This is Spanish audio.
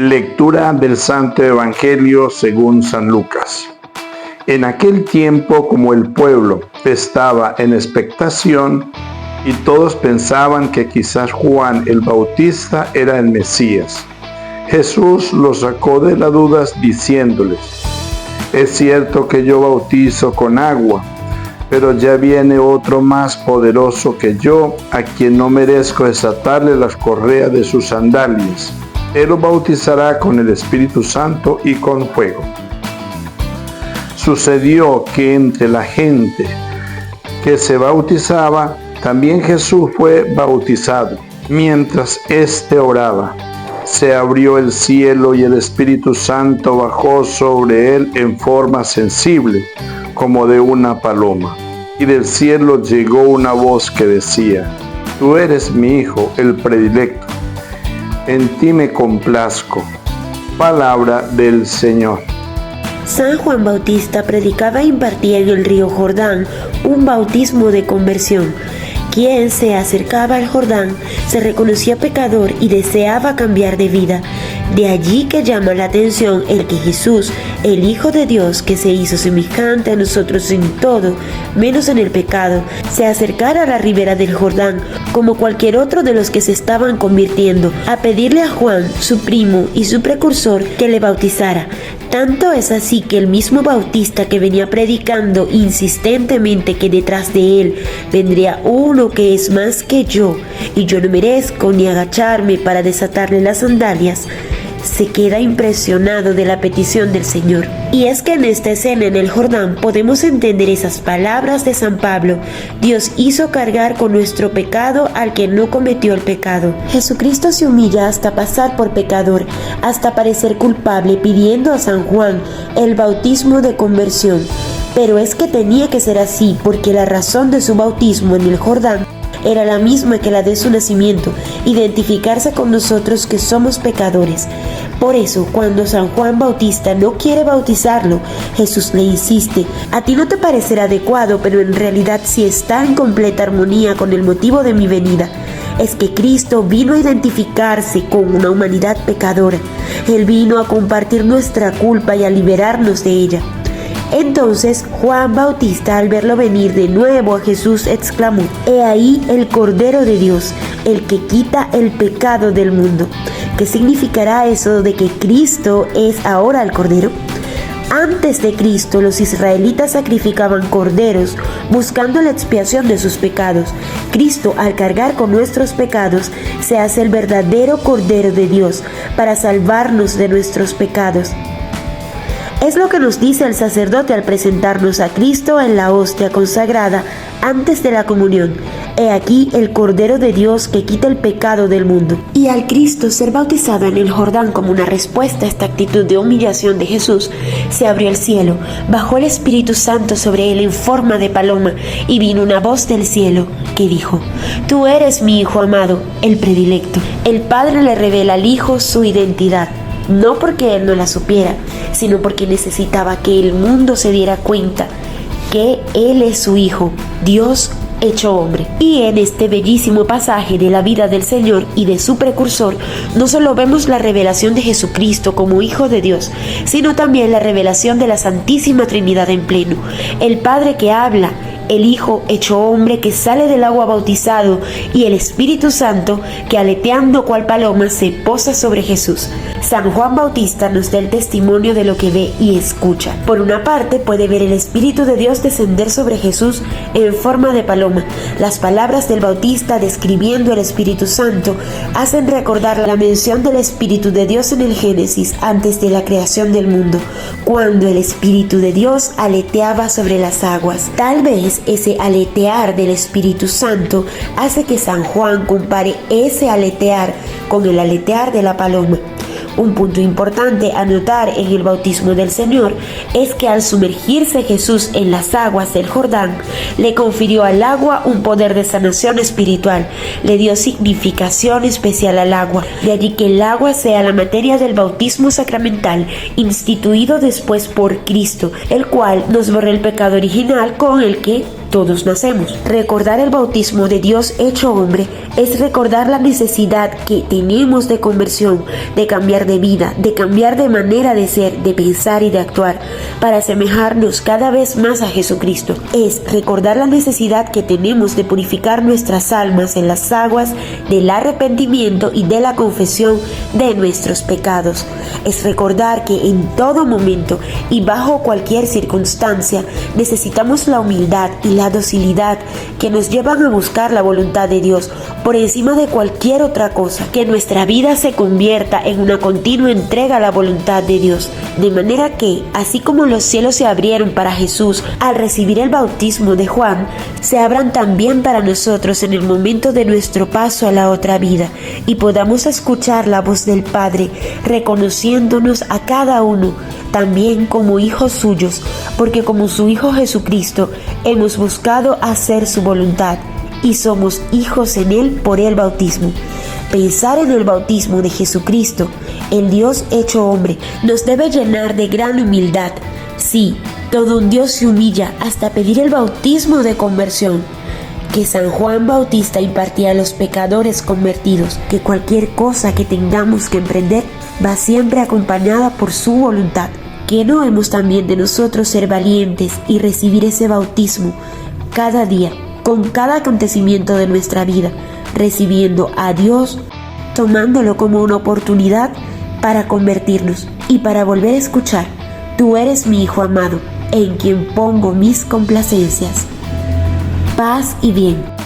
Lectura del Santo Evangelio según San Lucas. En aquel tiempo, como el pueblo estaba en expectación y todos pensaban que quizás Juan el Bautista era el Mesías, Jesús los sacó de las dudas diciéndoles: es cierto que yo bautizo con agua, pero ya viene otro más poderoso que yo, a quien no merezco desatarle las correas de sus sandalias. Él los bautizará con el Espíritu Santo y con fuego. Sucedió que entre la gente que se bautizaba, también Jesús fue bautizado. Mientras éste oraba, se abrió el cielo y el Espíritu Santo bajó sobre él en forma sensible, como de una paloma. Y del cielo llegó una voz que decía: Tú eres mi Hijo, el predilecto. En ti me complazco. Palabra del Señor. San Juan Bautista predicaba e impartía en el río Jordán un bautismo de conversión. Quien se acercaba al Jordán se reconocía pecador y deseaba cambiar de vida. De allí que llama la atención el que Jesús, el Hijo de Dios, que se hizo semejante a nosotros en todo, menos en el pecado, se acercara a la ribera del Jordán, como cualquier otro de los que se estaban convirtiendo, a pedirle a Juan, su primo y su precursor, que le bautizara. Tanto es así que el mismo Bautista, que venía predicando insistentemente que detrás de él vendría uno que es más que yo, y yo no merezco ni agacharme para desatarle las sandalias, se queda impresionado de la petición del Señor. Y es que en esta escena en el Jordán podemos entender esas palabras de San Pablo: Dios hizo cargar con nuestro pecado al que no cometió el pecado. Jesucristo se humilla hasta pasar por pecador, hasta parecer culpable, pidiendo a San Juan el bautismo de conversión. Pero es que tenía que ser así, porque la razón de su bautismo en el Jordán era la misma que la de su nacimiento: identificarse con nosotros que somos pecadores. Por eso, cuando San Juan Bautista no quiere bautizarlo, Jesús le insiste: a ti no te parecerá adecuado, pero en realidad sí está en completa armonía con el motivo de mi venida. Es que Cristo vino a identificarse con una humanidad pecadora. Él vino a compartir nuestra culpa y a liberarnos de ella. Entonces Juan Bautista, al verlo venir de nuevo a Jesús, exclamó: He ahí el Cordero de Dios, el que quita el pecado del mundo. ¿Qué significará eso de que Cristo es ahora el Cordero? Antes de Cristo, los israelitas sacrificaban corderos buscando la expiación de sus pecados. Cristo, al cargar con nuestros pecados, se hace el verdadero Cordero de Dios para salvarnos de nuestros pecados. Es lo que nos dice el sacerdote al presentarnos a Cristo en la hostia consagrada antes de la comunión: He aquí el Cordero de Dios que quita el pecado del mundo. Y al Cristo ser bautizado en el Jordán como una respuesta a esta actitud de humillación de Jesús, se abrió el cielo, bajó el Espíritu Santo sobre él en forma de paloma, y vino una voz del cielo que dijo: Tú eres mi Hijo amado, el predilecto. El Padre le revela al Hijo su identidad, no porque él no la supiera, sino porque necesitaba que el mundo se diera cuenta que él es su Hijo, Dios hecho hombre. Y en este bellísimo pasaje de la vida del Señor y de su precursor, no solo vemos la revelación de Jesucristo como Hijo de Dios, sino también la revelación de la Santísima Trinidad en pleno: el Padre que habla, el Hijo hecho hombre que sale del agua bautizado, y el Espíritu Santo que, aleteando cual paloma, se posa sobre Jesús. San Juan Bautista nos da el testimonio de lo que ve y escucha. Por una parte, puede ver el Espíritu de Dios descender sobre Jesús en forma de paloma. Las palabras del Bautista describiendo el Espíritu Santo hacen recordar la mención del Espíritu de Dios en el Génesis, antes de la creación del mundo, cuando el Espíritu de Dios aleteaba sobre las aguas. Tal vez ese aletear del Espíritu Santo hace que San Juan compare ese aletear con el aletear de la paloma. Un punto importante a notar en el bautismo del Señor es que al sumergirse Jesús en las aguas del Jordán, le confirió al agua un poder de sanación espiritual, le dio significación especial al agua. De allí que el agua sea la materia del bautismo sacramental, instituido después por Cristo, el cual nos borra el pecado original con el que todos nacemos. Recordar el bautismo de Dios hecho hombre es recordar la necesidad que tenemos de conversión, de cambiar de vida, de cambiar de manera de ser, de pensar y de actuar, para asemejarnos cada vez más a Jesucristo. Es recordar la necesidad que tenemos de purificar nuestras almas en las aguas del arrepentimiento y de la confesión de nuestros pecados. Es recordar que en todo momento y bajo cualquier circunstancia necesitamos la humildad y la docilidad que nos llevan a buscar la voluntad de Dios por encima de cualquier otra cosa, que nuestra vida se convierta en una continua entrega a la voluntad de Dios, de manera que, así como los cielos se abrieron para Jesús al recibir el bautismo de Juan, se abran también para nosotros en el momento de nuestro paso a la otra vida, y podamos escuchar la voz del Padre, reconociéndonos a cada uno también como hijos suyos, porque como su Hijo Jesucristo hemos buscado hacer su voluntad y somos hijos en Él por el bautismo. Pensar en el bautismo de Jesucristo, el Dios hecho hombre, nos debe llenar de gran humildad. Sí, todo un Dios se humilla hasta pedir el bautismo de conversión que San Juan Bautista impartía a los pecadores convertidos, que cualquier cosa que tengamos que emprender va siempre acompañada por su voluntad. Que no hemos también de nosotros ser valientes y recibir ese bautismo cada día, con cada acontecimiento de nuestra vida, recibiendo a Dios, tomándolo como una oportunidad para convertirnos y para volver a escuchar: tú eres mi Hijo amado, en quien pongo mis complacencias. Paz y bien.